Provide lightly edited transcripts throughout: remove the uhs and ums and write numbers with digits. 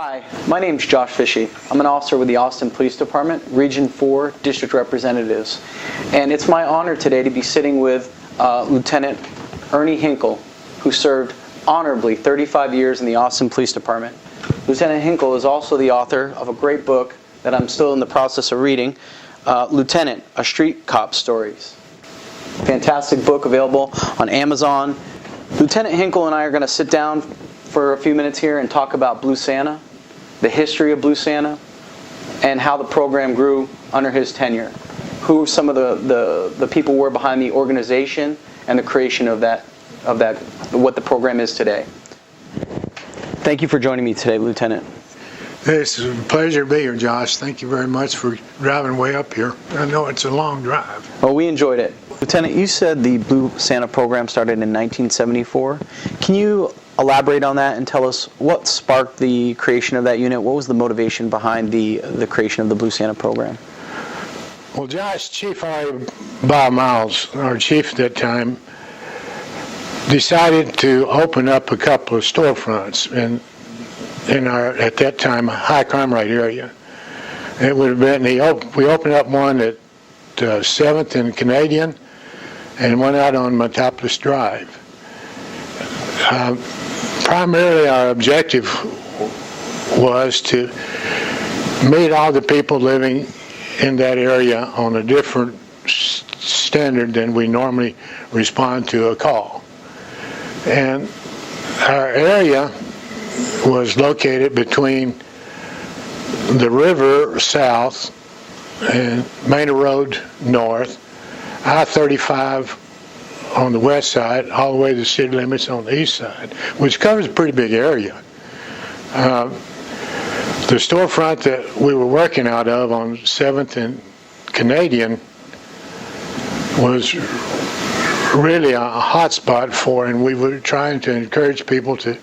Hi, my name's Josh Fishy. I'm an officer with the Austin Police Department, Region 4 District Representatives. And it's my honor today to be sitting with Lieutenant Ernie Hinkle, who served honorably 35 years in the Austin Police Department. Lieutenant Hinkle is also the author of a great book that I'm still in the process of reading, Lieutenant, A Street Cop Stories. Fantastic book available on Amazon. Lieutenant Hinkle and I are going to sit down for a few minutes here and talk about Blue Santa, the history of Blue Santa, and how the program grew under his tenure. Who some of the people were behind the organization and the creation of that, what the program is today. Thank you for joining me today, Lieutenant. It's a pleasure to be here, Josh. Thank you very much for driving way up here. I know it's a long drive. Well, we enjoyed it. Lieutenant, you said the Blue Santa program started in 1974. Can you elaborate on that and tell us what sparked the creation of that unit? What was the motivation behind the creation of the Blue Santa program? Well, Josh, Chief Bob Miles, our chief at that time, decided to open up a couple of storefronts in our, at that time, high crime rate area. It would have been, we opened up one at 7th and Canadian and one out on Metropolis Drive. Primarily our objective was to meet all the people living in that area on a different standard than we normally respond to a call. And our area was located between the river south and Manor Road north, I-35 on the west side, all the way to the city limits on the east side, which covers a pretty big area. The storefront that we were working out of on 7th and Canadian was really a hot spot for, and we were trying to encourage people to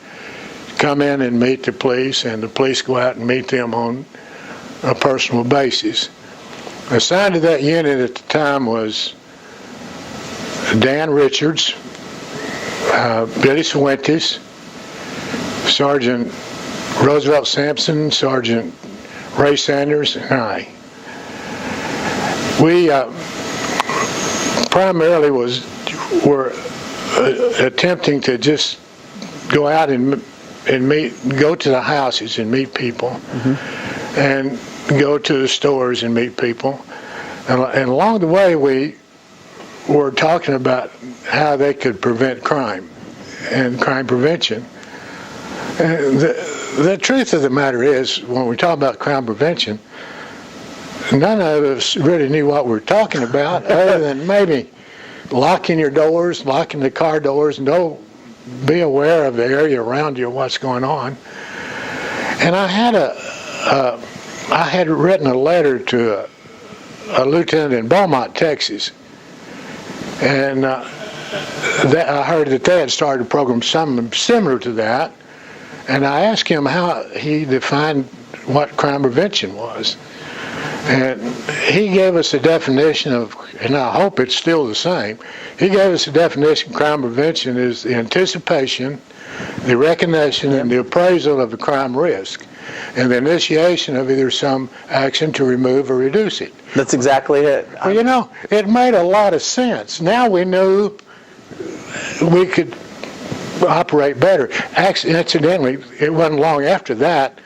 come in and meet the police, and the police go out and meet them on a personal basis. Assigned to that unit at the time was Dan Richards, Billy Fuentes, Sergeant Roosevelt Sampson, Sergeant Ray Sanders, and I. We primarily were attempting to just go out and go to the houses and meet people, and go to the stores and meet people. And along the way, we were talking about how they could prevent crime and crime prevention. And the truth of the matter is, when we talk about crime prevention, none of us really knew what we were talking about other than maybe locking your doors, locking the car doors, and be aware of the area around you, what's going on. And I had written a letter to a lieutenant in Beaumont, Texas, and I heard that they had started a program something similar to that, and I asked him how he defined what crime prevention was. And he gave us a definition of, and I hope it's still the same, he gave us a definition of crime prevention is the anticipation, the recognition, and the appraisal of the crime risk, and the initiation of either some action to remove or reduce it. That's exactly it. Well, you know, it made a lot of sense. Now we knew we could operate better. Incidentally, it wasn't long after that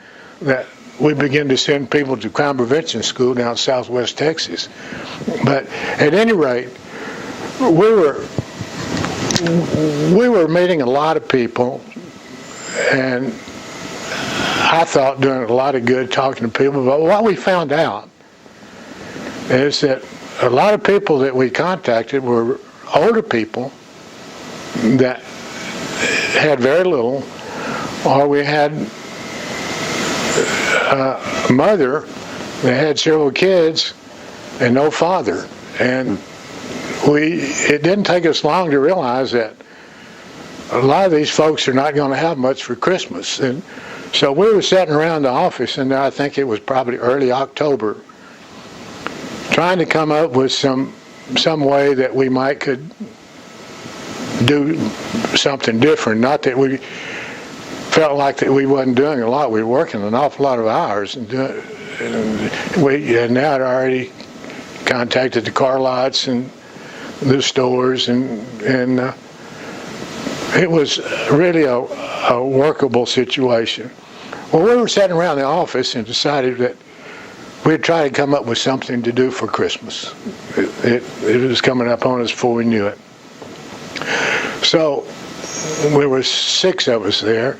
we began to send people to crime prevention school down Southwest Texas. But at any rate, we were meeting a lot of people, and I thought doing a lot of good talking to people. But what we found out is that a lot of people that we contacted were older people that had very little, or we had a mother that had several kids and no father. And it didn't take us long to realize that a lot of these folks are not going to have much for Christmas. And so we were sitting around the office, and I think it was probably early October, trying to come up with some way that we could do something different. Not that we felt like that we wasn't doing a lot. We were working an awful lot of hours, and we had now had already contacted the car lots and the stores, and it was really a workable situation. Well, we were sitting around the office and decided that we'd try to come up with something to do for Christmas. It was coming up on us before we knew it. So there were 6 of us there,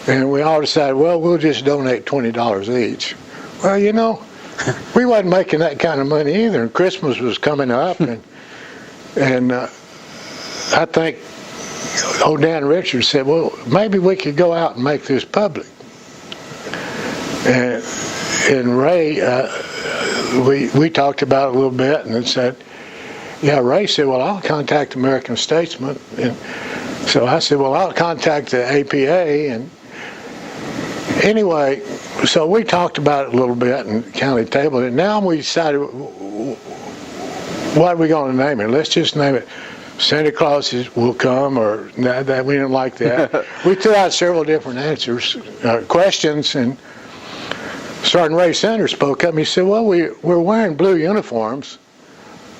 and we all decided, well, we'll just donate $20 each. Well, you know, we wasn't making that kind of money either, and Christmas was coming up, and I think old Dan Richards said, well, maybe we could go out and make this public. And Ray, we talked about it a little bit, and it said, yeah, Ray said, well, I'll contact American Statesman. And so I said, well, I'll contact the APA. And anyway, so we talked about it a little bit and county tabled it. Now we decided, what are we going to name it? Let's just name it Santa Claus will come, or that we didn't like that. We threw out several different answers, questions, and Sergeant Ray Sanders spoke up and he said, well, we're wearing blue uniforms.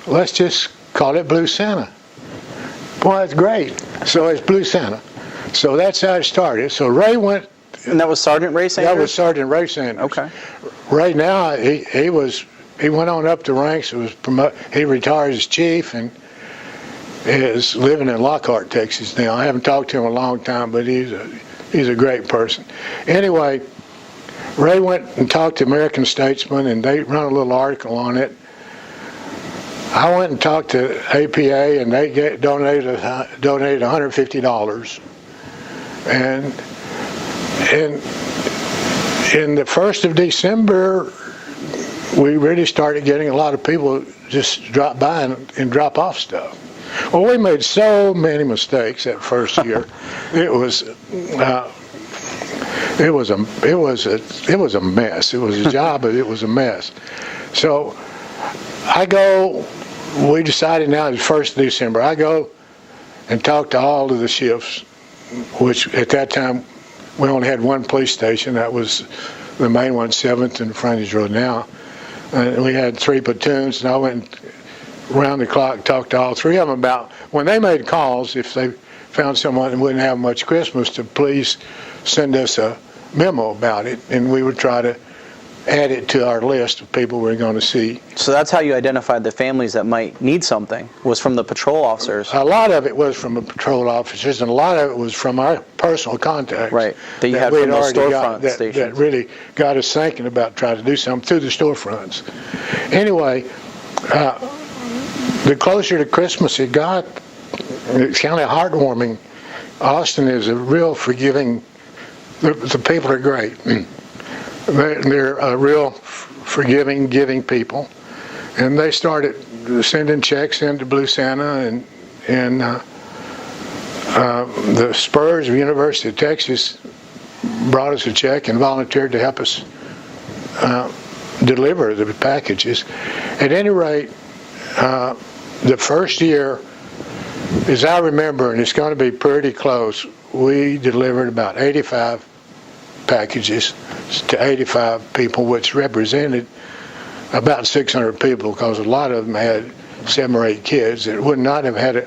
Let's just call it Blue Santa. Boy, that's great. So it's Blue Santa. So that's how it started. So Ray went. And that was Sergeant Ray Sanders? That was Sergeant Ray Sanders. Okay. Right now, he went on up the ranks. He retired as chief and is living in Lockhart, Texas now. I haven't talked to him in a long time, but he's a great person. Anyway, Ray went and talked to American Statesman, and they run a little article on it. I went and talked to APA, and they donated $150. And in the 1st of December, we really started getting a lot of people just drop by and drop off stuff. Well, we made so many mistakes that first year. It was a mess. It was a job, but it was a mess. So we decided now it's 1st of December. I go and talk to all of the shifts, which at that time we only had one police station. That was the main one, 7th and Frontage Road now. And we had 3 platoons, and I went round the clock, talked to all 3 of them about when they made calls, if they found someone that wouldn't have much Christmas, to please send us a memo about it, and we would try to add it to our list of people we're going to see. So that's how you identified the families that might need something, was from the patrol officers? A lot of it was from the patrol officers, and a lot of it was from our personal contacts. Right, that you had from those storefront stations. That really got us thinking about trying to do something through the storefronts. Anyway, the closer to Christmas it got, it's kind of heartwarming. Austin is a real forgiving, the people are great. They're a real forgiving, giving people. And they started sending checks into Blue Santa, and the Spurs of University of Texas brought us a check and volunteered to help us deliver the packages. At any rate, the first year, as I remember, and it's going to be pretty close, we delivered about 85 packages to 85 people, which represented about 600 people, because a lot of them had 7 or 8 kids that would not have had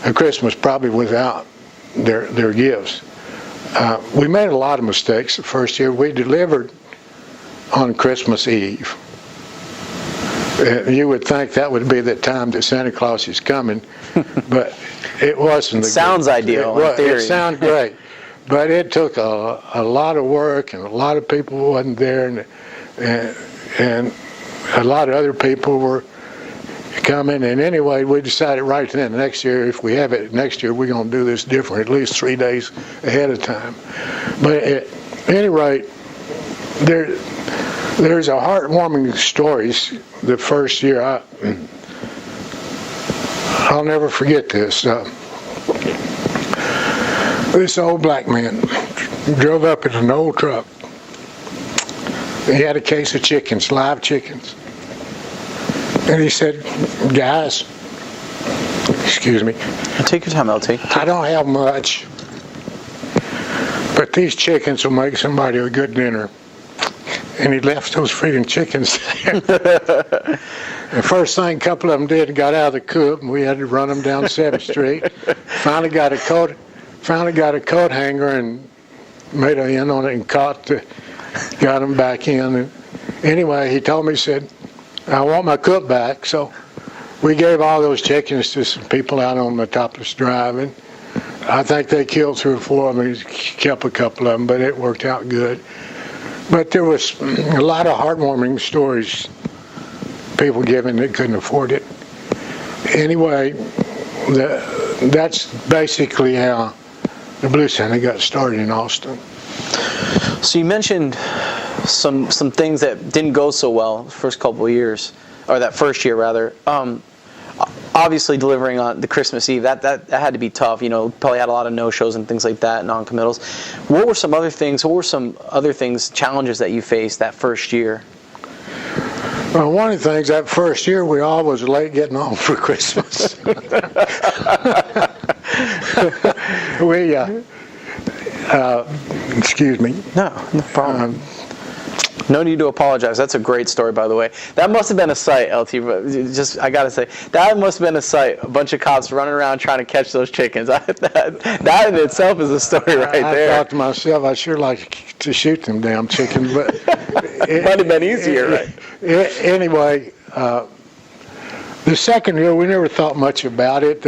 a Christmas probably without their gifts. We made a lot of mistakes the first year. We delivered on Christmas Eve. You would think that would be the time that Santa Claus is coming, but it wasn't. It sounds ideal in theory. It sounds great, but it took a lot of work, and a lot of people wasn't there, and a lot of other people were coming. And anyway, we decided right then, next year, if we have it next year, we're going to do this different, at least 3 days ahead of time. But at any rate, there's a heartwarming stories. The first year, I'll never forget this. This old black man drove up in an old truck. He had a case of chickens, live chickens. And he said, guys, excuse me. Take your time, LT. I don't have much. but these chickens will make somebody a good dinner. And he left those freaking chickens there. The first thing a couple of them did, got out of the coop, and we had to run them down 7th Street. Finally got a coat hanger and made an end on it and got them back in. And anyway, he told me, he said, I want my coop back. So we gave all those chickens to some people out on the Topless Drive, and I think they killed 3 or 4 of them. He kept a couple of them, but it worked out good. But there was a lot of heartwarming stories, people giving that couldn't afford it. Anyway, that's basically how the Blue Santa got started in Austin. So you mentioned some things that didn't go so well the first couple of years, or that first year rather. Obviously delivering on the Christmas Eve, that had to be tough. You know, probably had a lot of no-shows and things like that, non-committals. What were some other things, challenges that you faced that first year? Well, one of the things that first year, we all was late getting home for Christmas. Excuse me. No problem. No need to apologize. That's a great story, by the way. That must have been a sight, LT. But I gotta say, that must have been a sight. A bunch of cops running around trying to catch those chickens. That in itself is a story right there. I thought to myself, I'd sure like to shoot them damn chickens, but it might have been easier, right? Anyway, the second year, we never thought much about it.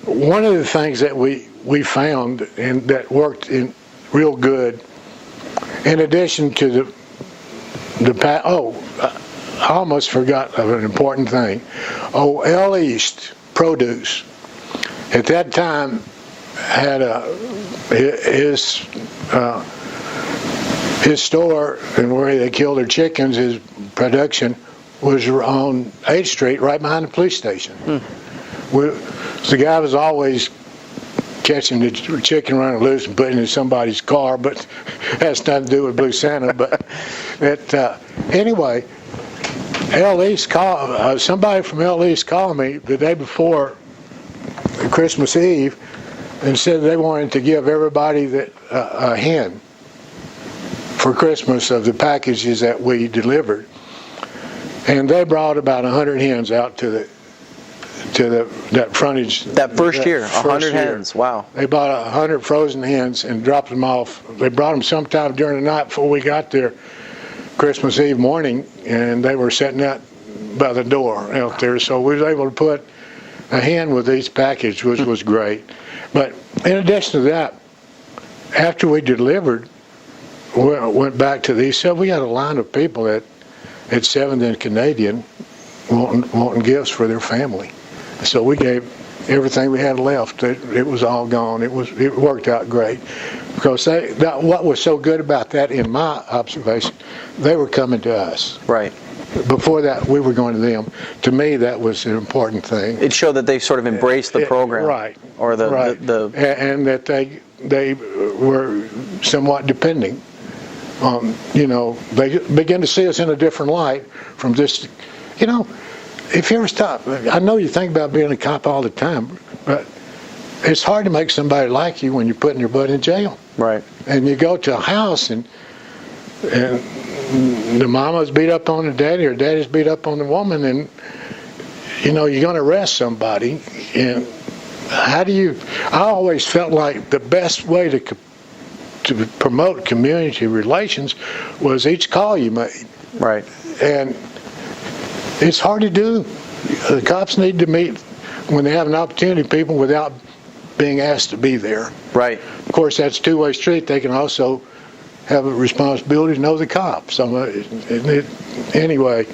One of the things that we found and that worked in real good, in addition to I almost forgot of an important thing. L East Produce at that time had his store, and where they killed their chickens, his production was on 8th Street, right behind the police station. The guy was always catching the chicken running loose and putting it in somebody's car, but has nothing to do with Blue Santa. But anyway, somebody from L East called me the day before Christmas Eve and said they wanted to give everybody a hen for Christmas of the packages that we delivered. And they brought about 100 hens out to that frontage. That first year, 100 hens, wow. They bought 100 frozen hens and dropped them off. They brought them sometime during the night before we got there, Christmas Eve morning, and they were sitting out by the door out there. So we was able to put a hen with each package, which was great. But in addition to that, after we delivered, we went back to these. So we had a line of people at 7th and Canadian wanting gifts for their family. So we gave everything we had left. It was all gone. It worked out great, because what was so good about that, in my observation, they were coming to us. Right. Before that, we were going to them. To me, that was an important thing. It showed that they sort of embraced the program, right? Or and that they were somewhat depending on. They began to see us in a different light from just, If you ever stop, I know you think about being a cop all the time, but it's hard to make somebody like you when you're putting your butt in jail. Right. And you go to a house and the mama's beat up on the daddy, or daddy's beat up on the woman, and you're going to arrest somebody. And I always felt like the best way to promote community relations was each call you made. Right. And it's hard to do. The cops need to meet when they have an opportunity, people, without being asked to be there. Right. Of course, that's a two-way street. They can also have a responsibility to know the cops. Anyway,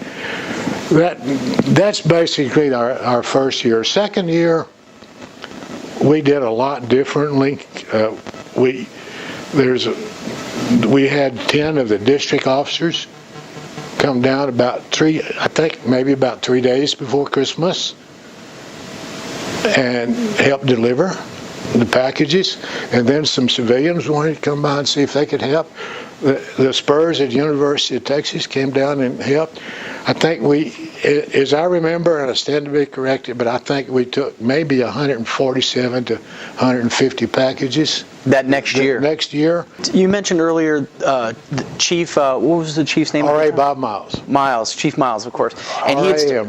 that's basically our first year. Second year, we did a lot differently. We had 10 of the district officers come down about 3 days before Christmas and help deliver the packages. And then some civilians wanted to come by and see if they could help. The Spurs at the University of Texas came down and helped. I think we as I remember, and I stand to be corrected, but I think we took maybe 147 to 150 packages. That next year. Next year. You mentioned earlier, the Chief, what was the Chief's name? R.A. Bob Miles. Miles, Chief Miles, of course. And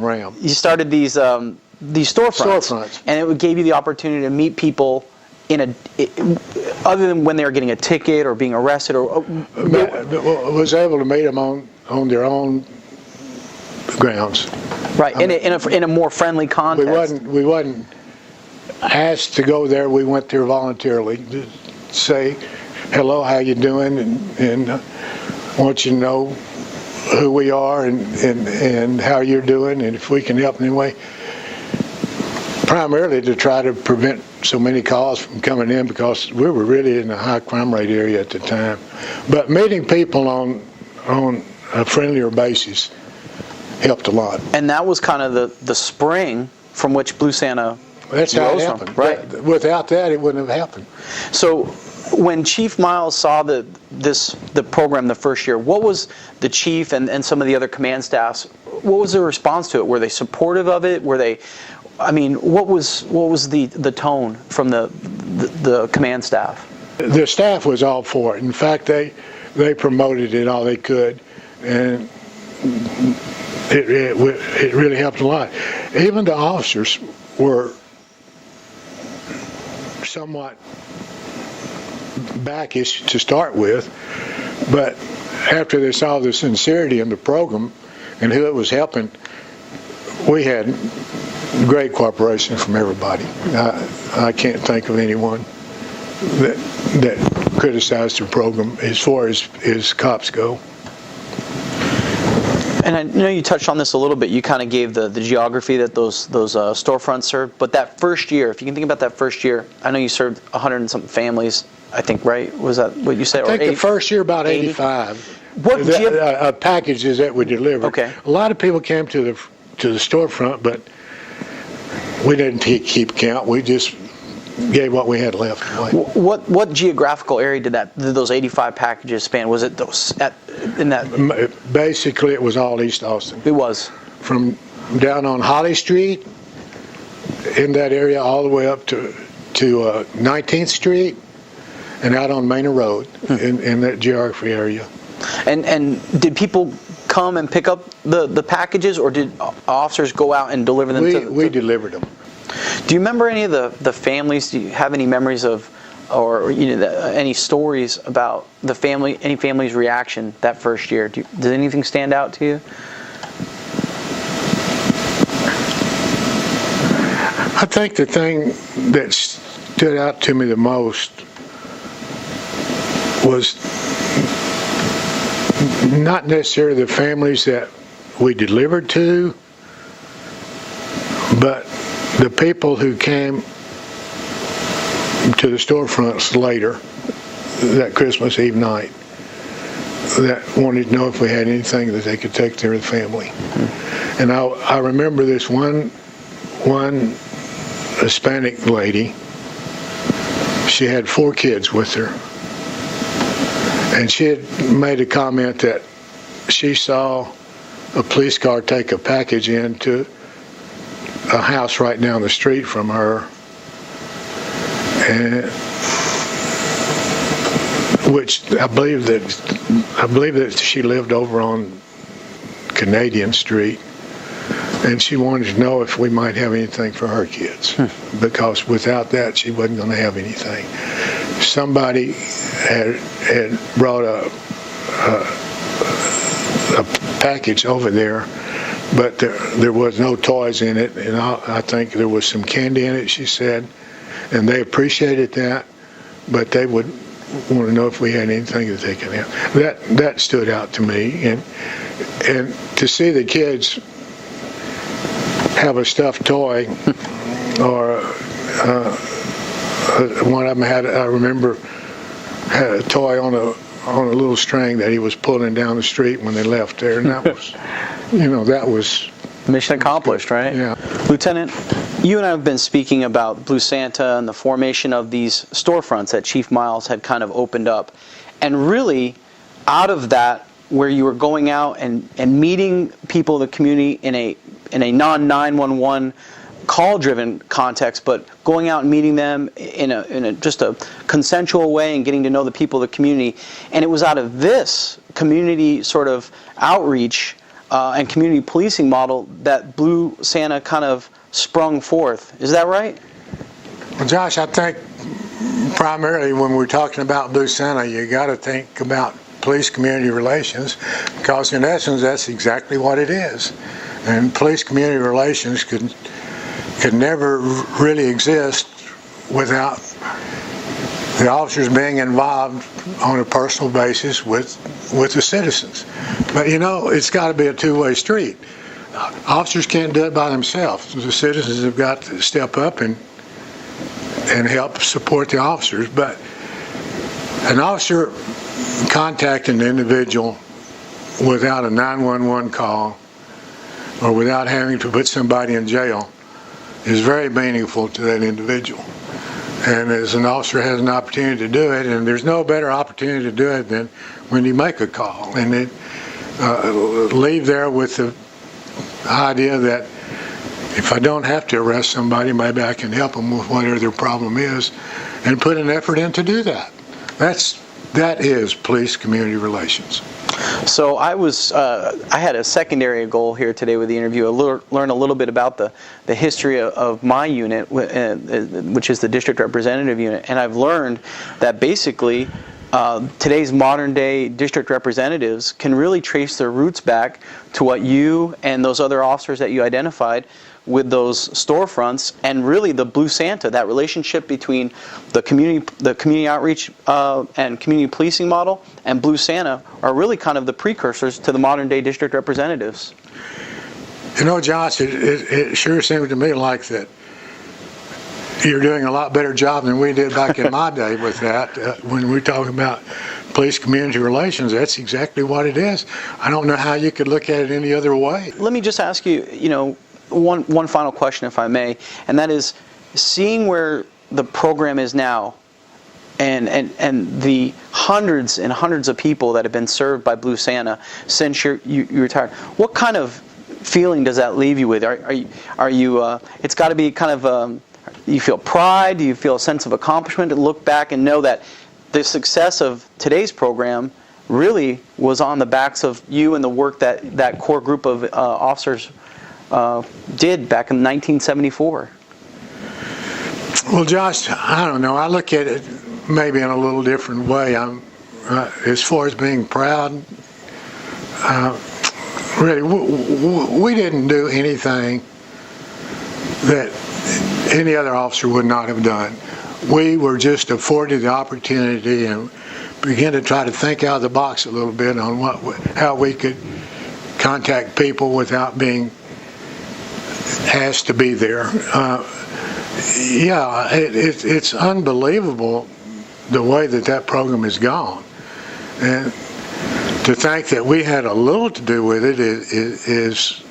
Ram. he started these storefronts. And it gave you the opportunity to meet people other than when they were getting a ticket or being arrested, or was able to meet them on their own grounds. Right, in a more friendly context. We wasn't asked to go there. We went there voluntarily to say hello, how you doing, and want you to know who we are and how you're doing, and if we can help in any way. Primarily to try to prevent so many calls from coming in, because we were really in a high crime rate area at the time. But meeting people on a friendlier basis helped a lot. And that was kind of the spring from which Blue Santa That's how it rose happened. from, right? Without that, it wouldn't have happened. So when Chief Miles saw the program the first year, what was the chief and some of the other command staffs, what was their response to it? Were they supportive of it? Were they, I mean, what was the tone from the command staff? The staff was all for it. In fact, they promoted it all they could, and it really helped a lot. Even the officers were somewhat backish to start with, but after they saw the sincerity in the program and who it was helping, we had great cooperation from everybody. I can't think of anyone that criticized the program as far as cops go. And I know you touched on this a little bit. You kind of gave the geography that those storefronts served. But that first year, if you can think about that first year, I know you served 100 and something families, I think, right? Was that what you said? I think the first year about 85. What packages that we delivered. Okay. A lot of people came to the storefront, but we didn't keep count. We just gave what we had left. What geographical area did those 85 packages span? Was it in that? Basically, it was all East Austin. It was from down on Holly Street in that area all the way up to 19th Street and out on Manor Road in that geography area. And did people come and pick up the packages, or did officers go out and deliver them? We delivered them. Do you remember any of the families? Do you have any memories of, or any stories about any family's reaction that first year? Does anything stand out to you? I think the thing that stood out to me the most was not necessarily the families that we delivered to, but the people who came to the storefronts later, that Christmas Eve night, that wanted to know if we had anything that they could take to their family. And I remember this one Hispanic lady. She had 4 kids with her, and she had made a comment that she saw a police car take a package into a house right down the street from her, and which I believe that she lived over on Canadian Street, and she wanted to know if we might have anything for her kids, because without that she wasn't going to have anything. Somebody had brought a package over there, but there was no toys in it, and I think there was some candy in it, she said, and they appreciated that, but they would want to know if we had anything that they could have. That stood out to me, and to see the kids have a stuffed toy, or one of them I remember had a toy on a little string that he was pulling down the street when they left there, and that was, that was mission accomplished, right? Yeah. Lieutenant, you and I have been speaking about Blue Santa and the formation of these storefronts that Chief Miles had kind of opened up, and really out of that, where you were going out and meeting people in the community in a a non-911 call-driven context, but going out and meeting them in a just a consensual way and getting to know the people of the community. And it was out of this community sort of outreach and community policing model that Blue Santa kind of sprung forth. Is that right? Well, Josh, I think primarily when we're talking about Blue Santa, you got to think about police-community relations, because in essence, that's exactly what it is. And police-community relations could never really exist without the officers being involved on a personal basis with the citizens. But it's got to be a two-way street. Officers can't do it by themselves. The citizens have got to step up and help support the officers. But an officer contacting an individual without a 911 call or without having to put somebody in jail is very meaningful to that individual. And as an officer has an opportunity to do it, and there's no better opportunity to do it than when you make a call and leave there with the idea that if I don't have to arrest somebody, maybe I can help them with whatever their problem is, and put an effort in to do that. That is police-community relations. So I had a secondary goal here today with the interview, learn a little bit about the history of my unit, which is the district representative unit, and I've learned that basically today's modern-day district representatives can really trace their roots back to what you and those other officers that you identified with those storefronts, and really the Blue Santa, that relationship between the community outreach and community policing model and Blue Santa are really kind of the precursors to the modern day district representatives. Josh, it sure seems to me like that you're doing a lot better job than we did back in my day with that. When we're talking about police-community relations, that's exactly what it is. I don't know how you could look at it any other way. Let me just ask you, one final question, if I may, and that is, seeing where the program is now, and the hundreds and hundreds of people that have been served by Blue Santa since you retired, what kind of feeling does that leave you with? Are you? It's got to be kind of. You feel pride? Do you feel a sense of accomplishment to look back and know that the success of today's program really was on the backs of you and the work that core group of officers did back in 1974? Well, Josh, I don't know. I look at it maybe in a little different way. As far as being proud, really, we didn't do anything that any other officer would not have done. We were just afforded the opportunity and began to try to think out of the box a little bit on how we could contact people without being asked to be there. It's unbelievable the way that program has gone, and to think that we had a little to do with it is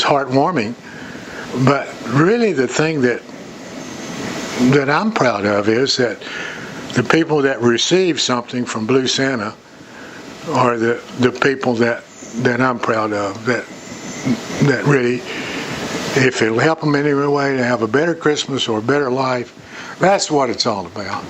heartwarming. But really, the thing that I'm proud of is that the people that receive something from Blue Santa are the people that I'm proud of. That really, if it'll help them in any way to have a better Christmas or a better life, that's what it's all about.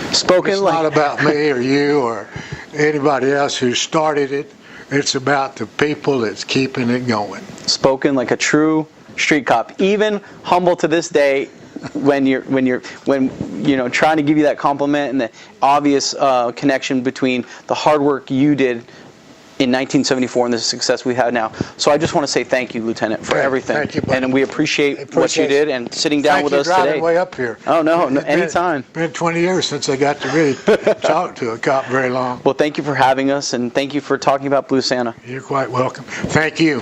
It's not about me or you or anybody else who started it. It's about the people that's keeping it going. Spoken like a true street cop, even humble to this day, when trying to give you that compliment and the obvious connection between the hard work you did in 1974 and the success we have now. So I just want to say thank you, Lieutenant, for everything. Thank you, buddy. And we appreciate what you did and sitting down with us today. Thank you for driving way up here. Oh, no, anytime. It's been 20 years since I got to really talk to a cop very long. Well, thank you for having us, and thank you for talking about Blue Santa. You're quite welcome. Thank you.